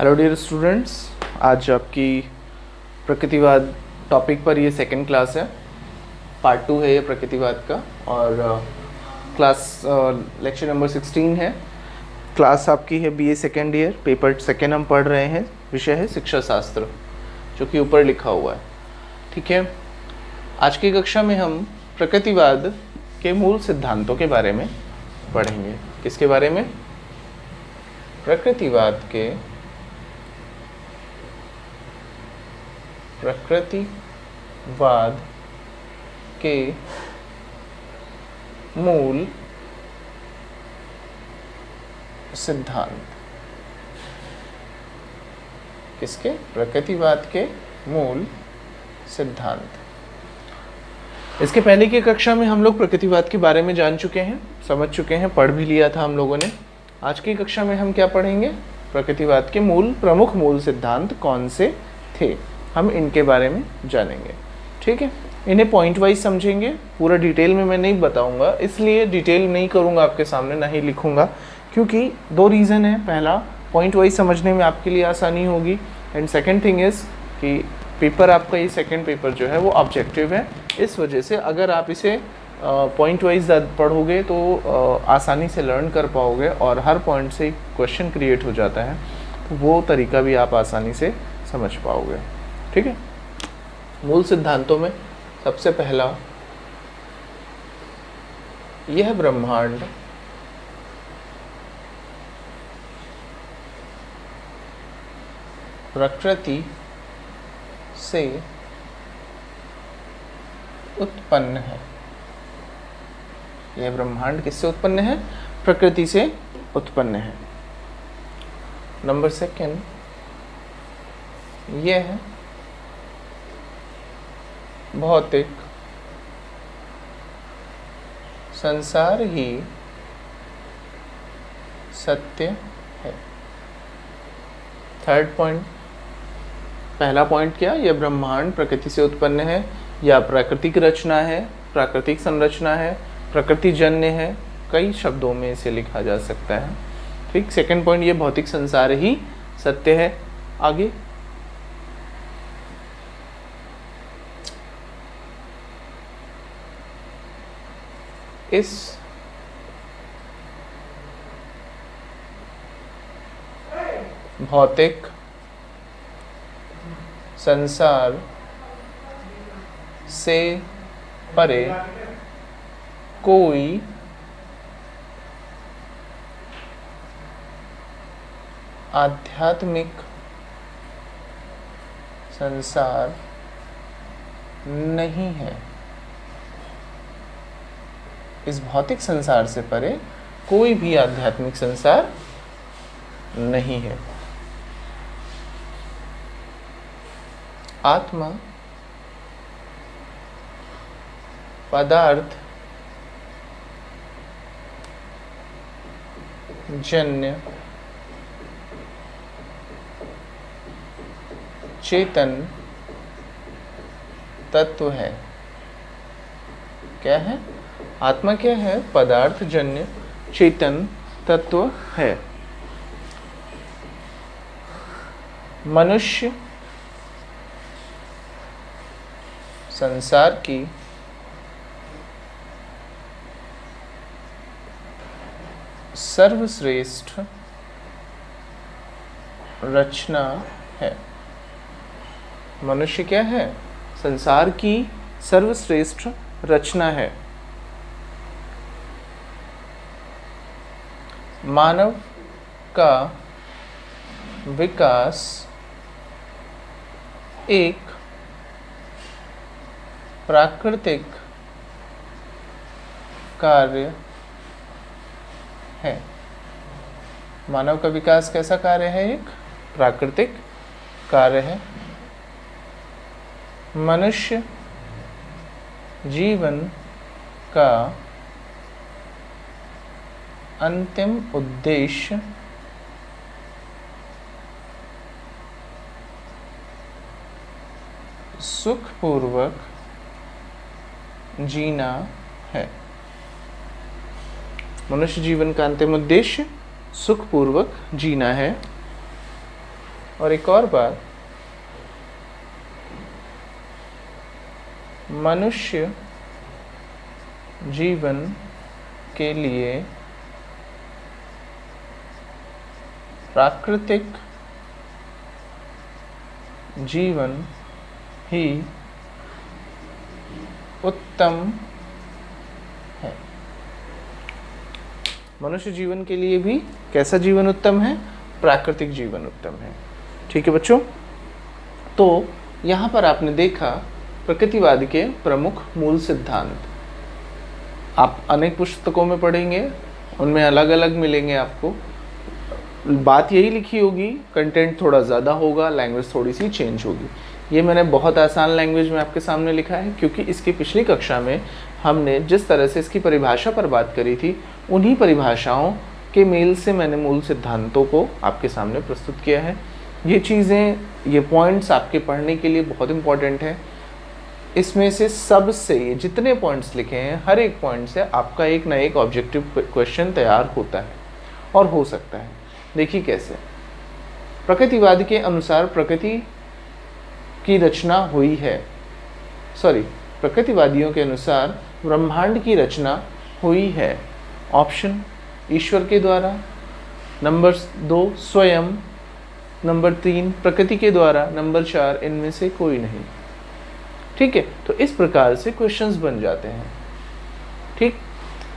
Hello dear students, आज आपकी प्रकृतिवाद topic पर ये सेकंड क्लास है। पार्ट 2 है ये प्रकृतिवाद का और क्लास लेक्चर नंबर 16 है। क्लास आपकी है BA second year, paper second हम पढ़ रहे हैं। विषय है शिक्षा शास्त्र, जो कि ऊपर लिखा हुआ है। ठीक है, आज की कक्षा में हम प्रकृतिवाद के मूल सिद्धांतों के बारे में पढ़ेंगे। किसके बारे में? प्रकृतिवाद के मूल सिद्धांत। किसके? प्रकृतिवाद के मूल सिद्धांत। इसके पहले की कक्षा में हम लोग प्रकृतिवाद के बारे में जान चुके हैं, समझ चुके हैं, पढ़ भी लिया था हम लोगों ने। आज की कक्षा में हम क्या पढ़ेंगे? प्रकृतिवाद के प्रमुख मूल सिद्धांत कौन से थे, हम इनके बारे में जानेंगे। ठीक है, इन्हें पॉइंट वाइज समझेंगे। पूरा डिटेल में मैं नहीं बताऊंगा, इसलिए डिटेल नहीं करूंगा आपके सामने, ना ही लिखूंगा, क्योंकि दो रीज़न है। पहला, पॉइंट वाइज समझने में आपके लिए आसानी होगी, एंड सेकेंड थिंग इज़ कि पेपर आपका ये सेकेंड पेपर जो है वो ऑब्जेक्टिव है। इस वजह से अगर आप इसे पॉइंट वाइज पढ़ोगे तो आसानी से लर्न कर पाओगे, और हर पॉइंट से क्वेश्चन क्रिएट हो जाता है, तो वो तरीका भी आप आसानी से समझ पाओगे। ठीक है, मूल सिद्धांतों में सबसे पहला, यह ब्रह्मांड प्रकृति से उत्पन्न है। यह ब्रह्मांड किससे उत्पन्न है? प्रकृति से उत्पन्न है। नंबर सेकेंड, यह भौतिक संसार ही सत्य है। थर्ड पॉइंट, पहला पॉइंट क्या? यह ब्रह्मांड प्रकृति से उत्पन्न है, या प्राकृतिक रचना है, प्राकृतिक संरचना है, प्रकृति जन्य है, कई शब्दों में इसे लिखा जा सकता है। ठीक, सेकंड पॉइंट, ये भौतिक संसार ही सत्य है। आगे, इस भौतिक संसार से परे कोई आध्यात्मिक संसार नहीं है। इस भौतिक संसार से परे कोई भी आध्यात्मिक संसार नहीं है। आत्मा पदार्थ जन्य चेतन तत्व है। क्या है? आत्मा क्या है? पदार्थ जन्य चेतन तत्व है। मनुष्य संसार की सर्वश्रेष्ठ रचना है। मनुष्य क्या है? संसार की सर्वश्रेष्ठ रचना है। मानव का विकास एक प्राकृतिक कार्य है। मानव का विकास कैसा कार्य है? एक प्राकृतिक कार्य है। मनुष्य जीवन का अंतिम उद्देश्य सुखपूर्वक जीना है। मनुष्य जीवन का अंतिम उद्देश्य सुखपूर्वक जीना है। और एक और बात, मनुष्य जीवन के लिए प्राकृतिक जीवन ही उत्तम है। मनुष्य जीवन के लिए भी कैसा जीवन उत्तम है? प्राकृतिक जीवन उत्तम है। ठीक है बच्चों, तो यहाँ पर आपने देखा प्रकृतिवाद के प्रमुख मूल सिद्धांत। आप अनेक पुस्तकों में पढ़ेंगे, उनमें अलग अलग मिलेंगे आपको। बात यही लिखी होगी, कंटेंट थोड़ा ज़्यादा होगा, लैंग्वेज थोड़ी सी चेंज होगी। ये मैंने बहुत आसान लैंग्वेज में आपके सामने लिखा है, क्योंकि इसकी पिछली कक्षा में हमने जिस तरह से इसकी परिभाषा पर बात करी थी, उन्हीं परिभाषाओं के मेल से मैंने मूल सिद्धांतों को आपके सामने प्रस्तुत किया है। ये चीज़ें, ये पॉइंट्स आपके पढ़ने के लिए बहुत इम्पॉर्टेंट है। इसमें से सबसे जितने पॉइंट्स लिखे हैं, हर एक पॉइंट से आपका एक ना एक ऑब्जेक्टिव क्वेश्चन तैयार होता है और हो सकता है। देखिए कैसे। प्रकृतिवाद के अनुसार प्रकृति की रचना हुई है, प्रकृतिवादियों के अनुसार ब्रह्मांड की रचना हुई है। ऑप्शन, ईश्वर के द्वारा। नंबर 2, स्वयं। नंबर 3, प्रकृति के द्वारा। नंबर 4, इनमें से कोई नहीं। ठीक है, तो इस प्रकार से क्वेश्चंस बन जाते हैं। ठीक,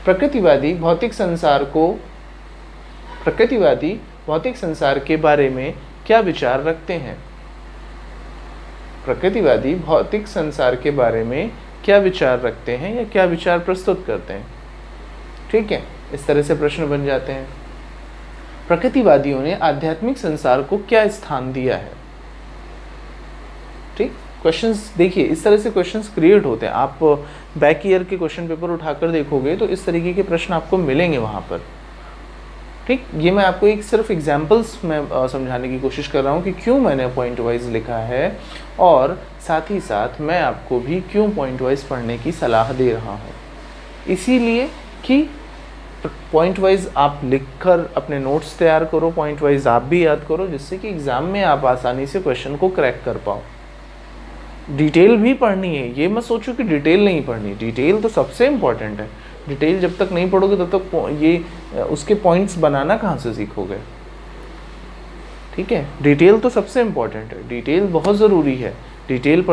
प्रकृतिवादी भौतिक संसार के बारे में क्या विचार रखते हैं? प्रकृतिवादी भौतिक संसार के बारे में क्या विचार रखते हैं या क्या विचार प्रस्तुत करते हैं? ठीक है, इस तरह से प्रश्न बन जाते हैं। प्रकृतिवादियों ने आध्यात्मिक संसार को क्या स्थान दिया है? ठीक, क्वेश्चंस देखिए, इस तरह से क्वेश्चंस क्रिएट होते हैं। आप बैक ईयर के क्वेश्चन पेपर उठाकर देखोगे तो इस तरीके के प्रश्न आपको मिलेंगे वहाँ पर। ठीक, ये मैं आपको एक सिर्फ एग्जाम्पल्स में समझाने की कोशिश कर रहा हूँ कि क्यों मैंने पॉइंट वाइज लिखा है, और साथ ही साथ मैं आपको भी क्यों पॉइंट वाइज पढ़ने की सलाह दे रहा हूँ। इसीलिए कि पॉइंट वाइज आप लिखकर अपने नोट्स तैयार करो, पॉइंट वाइज आप भी याद करो, जिससे कि एग्ज़ाम में आप आसानी से क्वेश्चन को क्रैक कर पाओ। डिटेल भी पढ़नी है, ये मत सोचो कि डिटेल नहीं पढ़नी। डिटेल तो सबसे इम्पॉर्टेंट है। डिटेल जब तक नहीं पढ़ोगे तब तक ये उसके पॉइंट्स बनाना कहाँ से सीखोगे? ठीक है, डिटेल तो सबसे इम्पॉर्टेंट है, डिटेल बहुत ज़रूरी है। डिटेल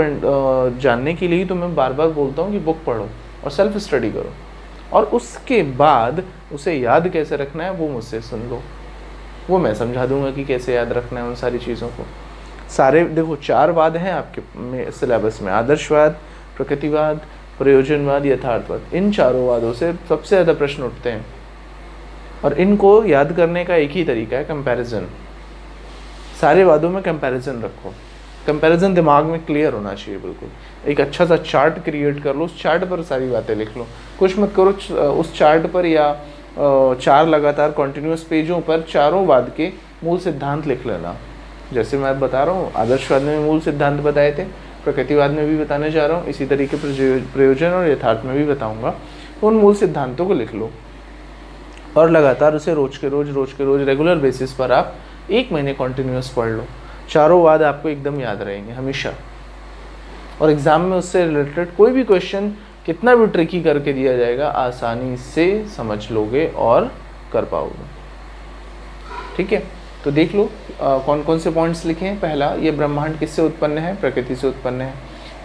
जानने के लिए तो मैं बार बार बोलता हूँ कि बुक पढ़ो और सेल्फ स्टडी करो, और उसके बाद उसे याद कैसे रखना है वो मुझसे सुन लो। वो मैं समझा दूंगा कि कैसे याद रखना है उन सारी चीज़ों को। सारे देखो 4 वाद हैं आपके सिलेबस में, आदर्शवाद, प्रकृतिवाद, प्रयोजनवाद, यथार्थवाद। इन चारों वादों से सबसे ज़्यादा प्रश्न उठते हैं, और इनको याद करने का एक ही तरीका है, कंपैरिजन। सारे वादों में कंपैरिजन रखो, कंपैरिजन दिमाग में क्लियर होना चाहिए बिल्कुल। एक अच्छा सा चार्ट क्रिएट कर लो, उस चार्ट पर सारी बातें लिख लो। कुछ मत करो, उस चार्ट पर या 4 लगातार कॉन्टिन्यूस पेजों पर चारों वाद के मूल सिद्धांत लिख लेना। जैसे मैं बता रहा हूँ, आदर्शवाद में मूल सिद्धांत बताए थे, प्रकृतिवाद में भी बताने जा रहा हूँ, इसी तरीके प्रयोजन और यथार्थ में भी बताऊँगा। उन मूल सिद्धांतों को लिख लो और लगातार उसे रोज के रोज रेगुलर बेसिस पर आप 1 महीने कॉन्टिन्यूस पढ़ लो। चारों वाद आपको एकदम याद रहेंगे हमेशा, और एग्ज़ाम में उससे रिलेटेड कोई भी क्वेश्चन कितना भी ट्रिकी करके दिया जाएगा, आसानी से समझ लोगे और कर पाओगे। ठीक है, तो देख लो कौन कौन से पॉइंट्स लिखे हैं। पहला, ये ब्रह्मांड किससे उत्पन्न है? प्रकृति से उत्पन्न है।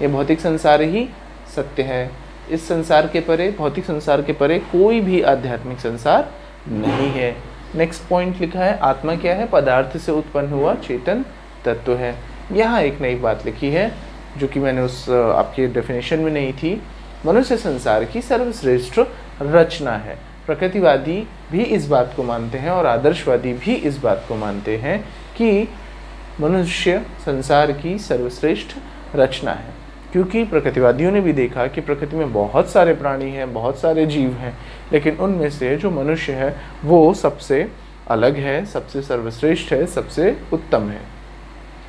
ये भौतिक संसार ही सत्य है। इस संसार के परे, भौतिक संसार के परे कोई भी आध्यात्मिक संसार नहीं है। नेक्स्ट पॉइंट लिखा है, आत्मा क्या है? पदार्थ से उत्पन्न हुआ चेतन तत्व है। यहाँ एक नई बात लिखी है जो कि मैंने उस आपके डेफिनेशन में नहीं थी, मनुष्य संसार की सर्वश्रेष्ठ रचना है। प्रकृतिवादी भी इस बात को मानते हैं और आदर्शवादी भी इस बात को मानते हैं कि मनुष्य संसार की सर्वश्रेष्ठ रचना है, क्योंकि प्रकृतिवादियों ने भी देखा कि प्रकृति में बहुत सारे प्राणी हैं, बहुत सारे जीव हैं, लेकिन उनमें से जो मनुष्य है वो सबसे अलग है, सबसे सर्वश्रेष्ठ है, सबसे उत्तम है।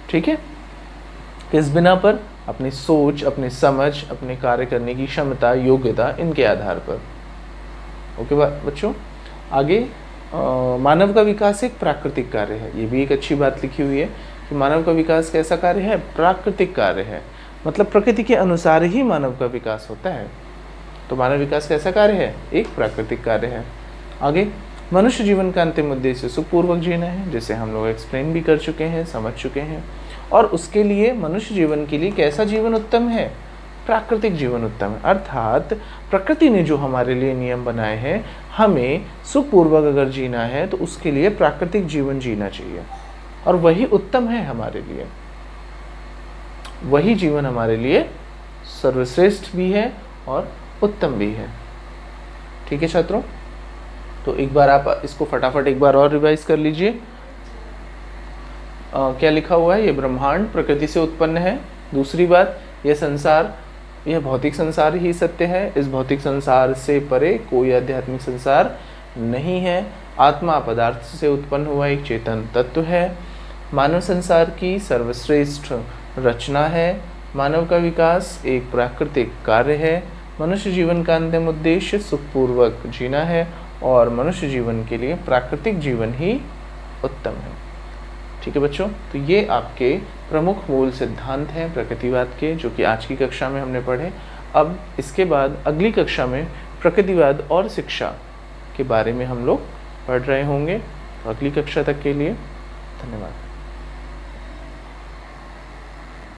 ठीक है, किस बिना पर? अपनी सोच, अपनी समझ, अपने कार्य करने की क्षमता, योग्यता, इनके आधार पर। ओके बच्चों, आगे मानव का विकास एक प्राकृतिक कार्य है। ये भी एक अच्छी बात लिखी हुई है कि मानव का विकास कैसा कार्य है? प्राकृतिक कार्य है, मतलब प्रकृति के अनुसार ही मानव का विकास होता है। तो मानव विकास कैसा कार्य है? एक प्राकृतिक कार्य है। आगे, मनुष्य जीवन का अंतिम उद्देश्य सुखपूर्वक जीना है, जिसे हम लोग एक्सप्लेन भी कर चुके हैं, समझ चुके हैं। और उसके लिए मनुष्य जीवन के लिए कैसा जीवन उत्तम है? प्राकृतिक जीवन उत्तम है। अर्थात प्रकृति ने जो हमारे लिए नियम बनाए हैं, हमें सुखपूर्वक अगर जीना है तो उसके लिए प्राकृतिक जीवन जीना चाहिए, और वही उत्तम है हमारे लिए। वही जीवन हमारे लिए सर्वश्रेष्ठ भी है और उत्तम भी है। ठीक है छात्रों, तो एक बार आप इसको फटाफट एक बार और रिवाइज कर लीजिए। क्या लिखा हुआ है? ये ब्रह्मांड प्रकृति से उत्पन्न है। दूसरी बात, यह संसार, यह भौतिक संसार ही सत्य है। इस भौतिक संसार से परे कोई आध्यात्मिक संसार नहीं है। आत्मा पदार्थ से उत्पन्न हुआ एक चेतन तत्व है। मानव संसार की सर्वश्रेष्ठ रचना है। मानव का विकास एक प्राकृतिक कार्य है। मनुष्य जीवन का अंतिम उद्देश्य सुखपूर्वक जीना है, और मनुष्य जीवन के लिए प्राकृतिक जीवन ही उत्तम है। ठीक है बच्चों, तो ये आपके प्रमुख मूल सिद्धांत हैं प्रकृतिवाद के, जो कि आज की कक्षा में हमने पढ़े। अब इसके बाद अगली कक्षा में प्रकृतिवाद और शिक्षा के बारे में हम लोग पढ़ रहे होंगे। तो अगली कक्षा तक के लिए धन्यवाद।